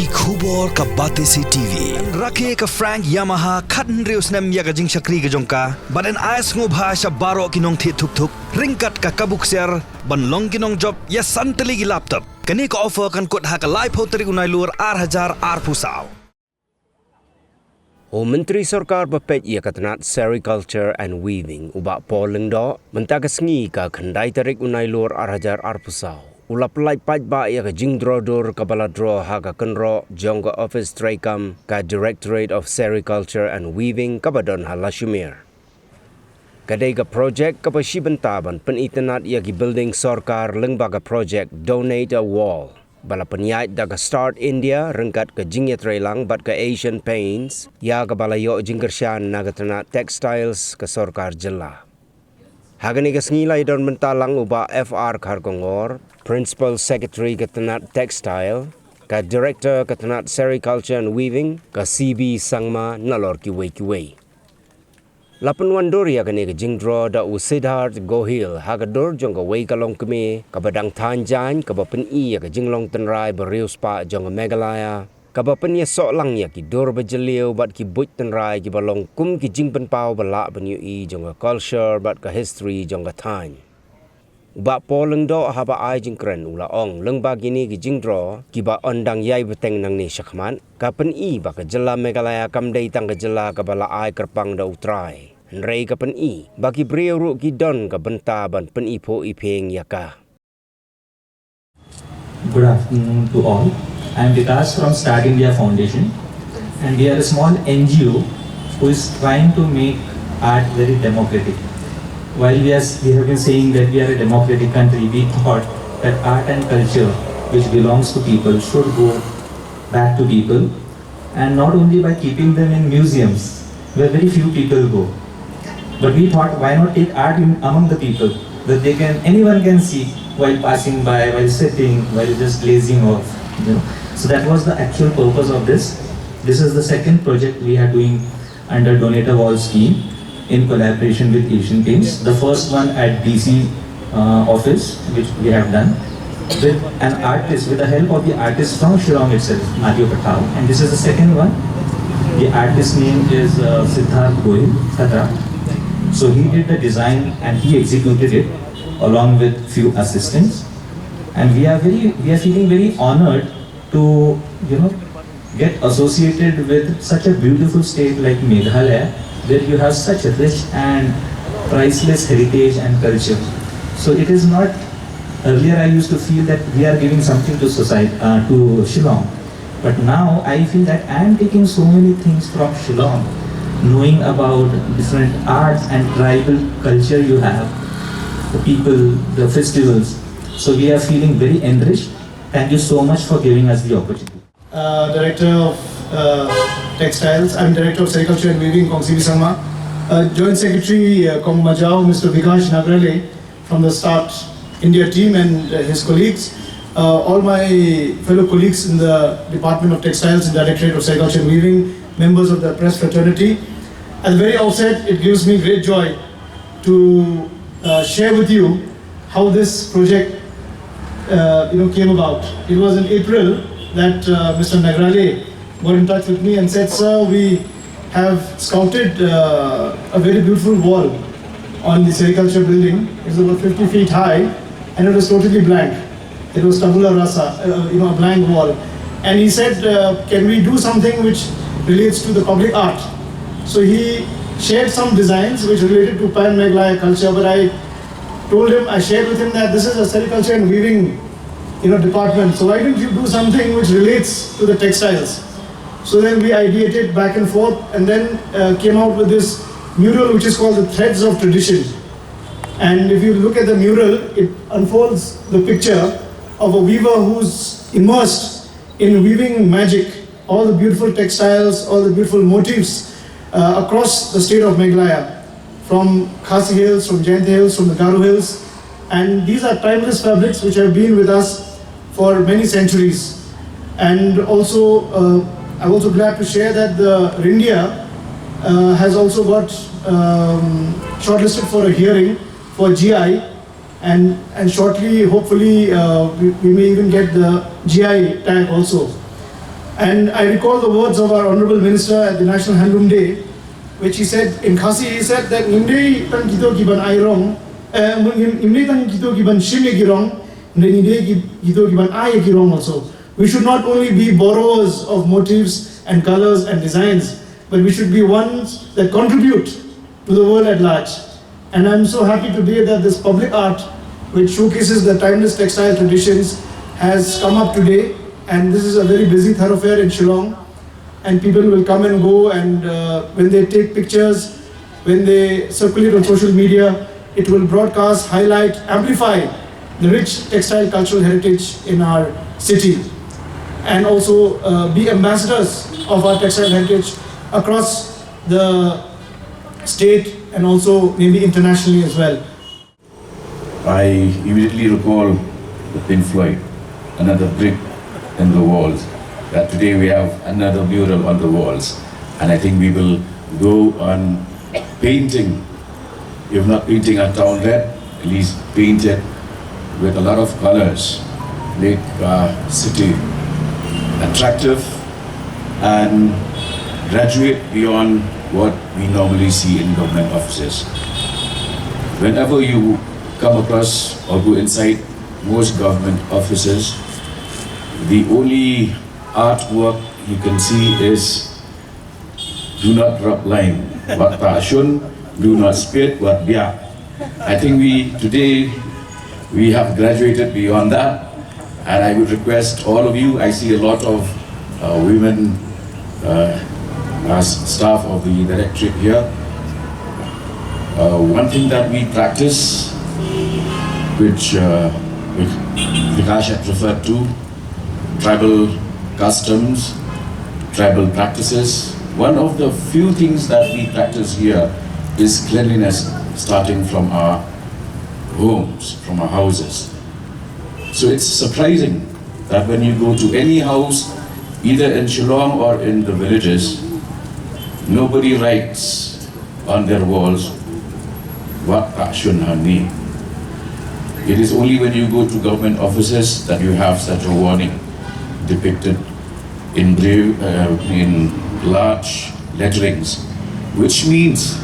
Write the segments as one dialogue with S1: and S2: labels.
S1: ki khubor ka bate si TV rakhe ka Frank Yamaha khatn reus nem ya ga jing shakri ga jongka baden ais ngo bha sha baro kinong thi thuk thuk ringkat ka kabuk ser ban long kinong job ya santali gi laptop kani ka offer kan kot ha ka live hoteri unai lur 8000 pusau.
S2: Menteri Sarkar Bapet ia katanat Sericulture and Weaving ubak poleng do mentagasngi ka khandai tarik unai lur 8000 pusau. Ulap lai paj ba ia ka jingdrodor ka baladro ha ka kenro jongga office traikam ka Directorate of Sericulture and Weaving ka badon halashumir. Kadai ka project ka Bynta ban penitanat ia ki building Sarkar lengbaga project Donate a Wall. Bala penyait daga Start India rengkat ke jingya trailang bat ke Asian Paints ya ke balayo jingkersyan nagatana textiles ke Sarkar Jylla. Hagani ke sengilai don mentalang uba FR Kargongor, Principal Secretary ke tenat Textile, ke Director ke tenat Sericulture and Weaving, ke CB Sangma nalor kiwei-kiwei. Lapan wandori agani ke jingdro da Siddharth Gohil hagador jong ka wei kalong keme ka badang Tanjan ka bapen i ka jinglong tenrai berius pa jong Meghalaya ka bapen ya sok lang ya ki dor bajeliu bat ki buit tenrai ki balong kum ki jingpen pau bala benyu i jong ka culture bat ka history jong ka Tang. Ba poleng do haba ai jingkren ula ong lengba gini ki jingdro ki ba ondang yai beteng nang ni syakman ka pen i ba ka Jylla Meghalaya kamdei tang ka Jylla ka bala ai Kyrpang da utrai. Nrei ka pen i bagi brio ru ki don ka Bynta ban Pyniphuh Iphieng yaka.
S3: Good afternoon to all. I am Vikas from Start India Foundation, and we are a small NGO who is trying to make art very democratic. While we have been saying that we are a democratic country, we thought that art and culture which belongs to people should go back to people, and not only by keeping them in museums where very few people go. But we thought, why not take art among the people that anyone can see while passing by, while sitting, while just glazing off. So that was the actual purpose of this. This is the second project we are doing under Donate a Wall scheme in collaboration with Asian Paints. The first one at DC office, which we have done with an artist, with the help of the artist from Shillong itself, Matthew Patel. And this is the second one. The artist's name is Siddharth Gohil. So he did the design and he executed it along with few assistants, and we are feeling very honored to get associated with such a beautiful state like Meghalaya, where you have such a rich and priceless heritage and culture. So it is not, earlier I used to feel that we are giving something to society, to Shillong, but now I feel that I am taking so many things from Shillong, knowing about different arts and tribal culture you have, the people, the festivals. So we are feeling very enriched. Thank you so much for giving us the opportunity.
S4: Director of Textiles, I'm Director of Sericulture and Weaving, Kong CB Sangma. Joint Secretary Kong Majao, Mr. Vikas Nagrale from the Start India team and his colleagues. All my fellow colleagues in the Department of Textiles and Directorate of Sericulture and Weaving, members of the press fraternity. At the very outset, it gives me great joy to share with you how this project came about. It was in April that Mr. Nagrale got in touch with me and said, "Sir, we have scouted a very beautiful wall on the sericulture building. It's about 50 feet high and it was totally blank. It was tabula rasa, a blank wall." And he said, "Can we do something which relates to the public art?" So he shared some designs which related to Pan Meghalaya culture, but I shared with him that this is a sericulture and weaving department, so why don't you do something which relates to the textiles? So then we ideated back and forth and then came out with this mural which is called the Threads of Tradition. And if you look at the mural, it unfolds the picture of a weaver who's immersed in weaving magic, all the beautiful textiles, all the beautiful motifs across the state of Meghalaya, from Khasi Hills, from Jaintia Hills, from the Garo Hills. And these are timeless fabrics which have been with us for many centuries. And also, I'm also glad to share that the Rindia has also got shortlisted for a hearing for GI, and shortly, hopefully, we may even get the GI tag also. And I recall the words of our Honorable Minister at the National Handloom Day, which he said in Khasi, he said that Nimde tang kito kiban airong, Nimde tang kito kiban shime girong, Nimde kito kiban aye girong also. We should not only be borrowers of motifs and colors and designs, but we should be ones that contribute to the world at large. And I'm so happy today that this public art, which showcases the timeless textile traditions, has come up today. And this is a very busy thoroughfare in Shillong. And people will come and go, and when they take pictures, when they circulate on social media, it will broadcast, highlight, amplify the rich textile cultural heritage in our city. And also be ambassadors of our textile heritage across the state and also maybe internationally as well.
S5: I immediately recall the Pyniphuh, another brick in the walls. That today we have another mural on the walls, and I think we will go on painting, if not painting our town red, at least paint it with a lot of colors, make our city attractive and graduate beyond what we normally see in government offices. Whenever you come across or go inside most government offices, the only artwork you can see is do not drop line, wat ta'ashun, do not spit, wat biak. I think today we have graduated beyond that, and I would request all of you, I see a lot of women as staff of the directorate here. One thing that we practice, which Vikash had referred to, tribal customs, tribal practices. One of the few things that we practice here is cleanliness, starting from our homes, from our houses. So it's surprising that when you go to any house, either in Shillong or in the villages, nobody writes on their walls, "Wat Ta'shun Hani." It is only when you go to government offices that you have such a warning depicted in large letterings, which means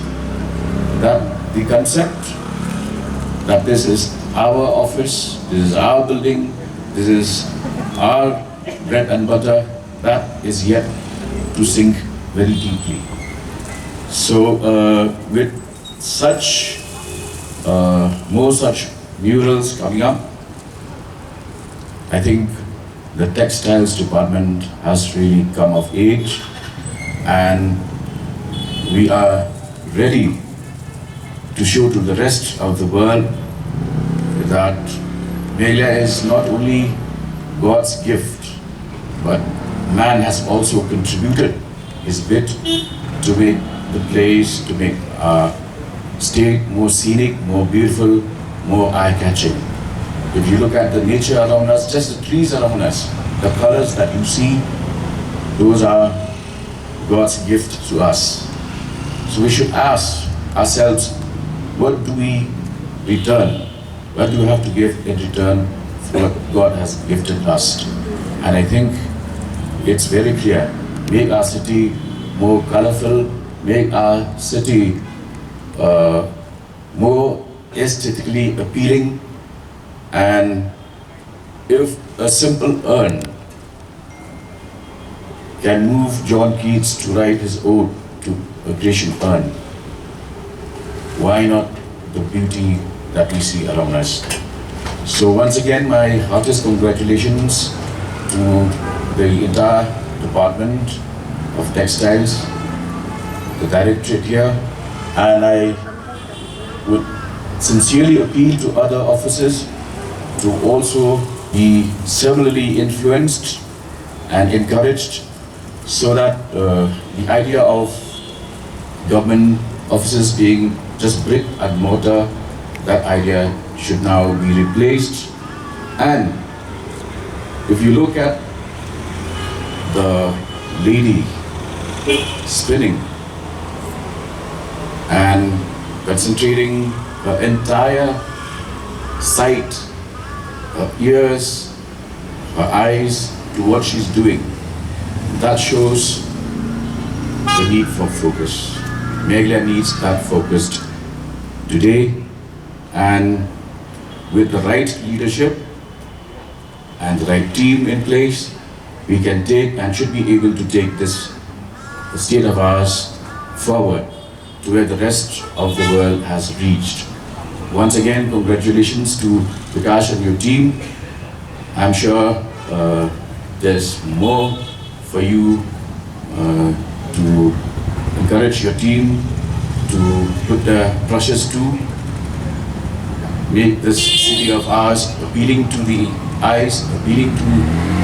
S5: that the concept that this is our office, this is our building, this is our bread and butter, that is yet to sink very deeply. So with such more such murals coming up, I think the textiles department has really come of age, and we are ready to show to the rest of the world that Meghalaya is not only God's gift, but man has also contributed his bit to make the place, to make our state more scenic, more beautiful, more eye-catching. If you look at the nature around us, just the trees around us, the colors that you see, those are God's gift to us. So we should ask ourselves, what do we return? What do we have to give in return for what God has gifted us? And I think it's very clear. Make our city more colorful, make our city more aesthetically appealing. And if a simple urn can move John Keats to write his ode to a Grecian urn, why not the beauty that we see around us? So once again, my heartiest congratulations to the entire Department of Textiles, the directorate here, and I would sincerely appeal to other officers to also be similarly influenced and encouraged, so that the idea of government offices being just brick and mortar, that idea should now be replaced. And if you look at the lady spinning and concentrating her entire sight, her ears, her eyes to what she's doing, that shows the need for focus. Meghalaya needs that focused today, and with the right leadership and the right team in place, we can take and should be able to take this state of ours forward to where the rest of the world has reached. Once again, congratulations to Vikash and your team. I'm sure there's more for you to encourage your team to put the brushes to make this city of ours appealing to the eyes, appealing to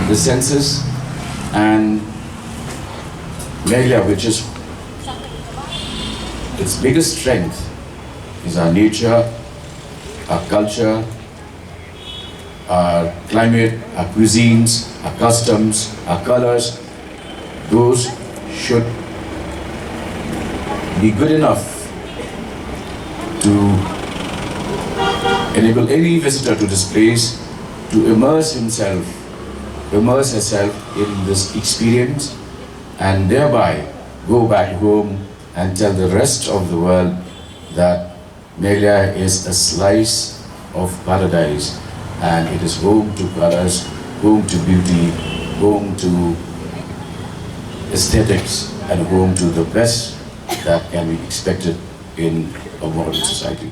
S5: the senses, and Meghalaya, which is its biggest strength, is our nature, our culture, our climate, our cuisines, our customs, our colors. Those should be good enough to enable any visitor to this place to immerse herself in this experience, and thereby go back home and tell the rest of the world that Meghalaya is a slice of paradise, and it is home to colors, home to beauty, home to aesthetics, and home to the best that can be expected in a modern society.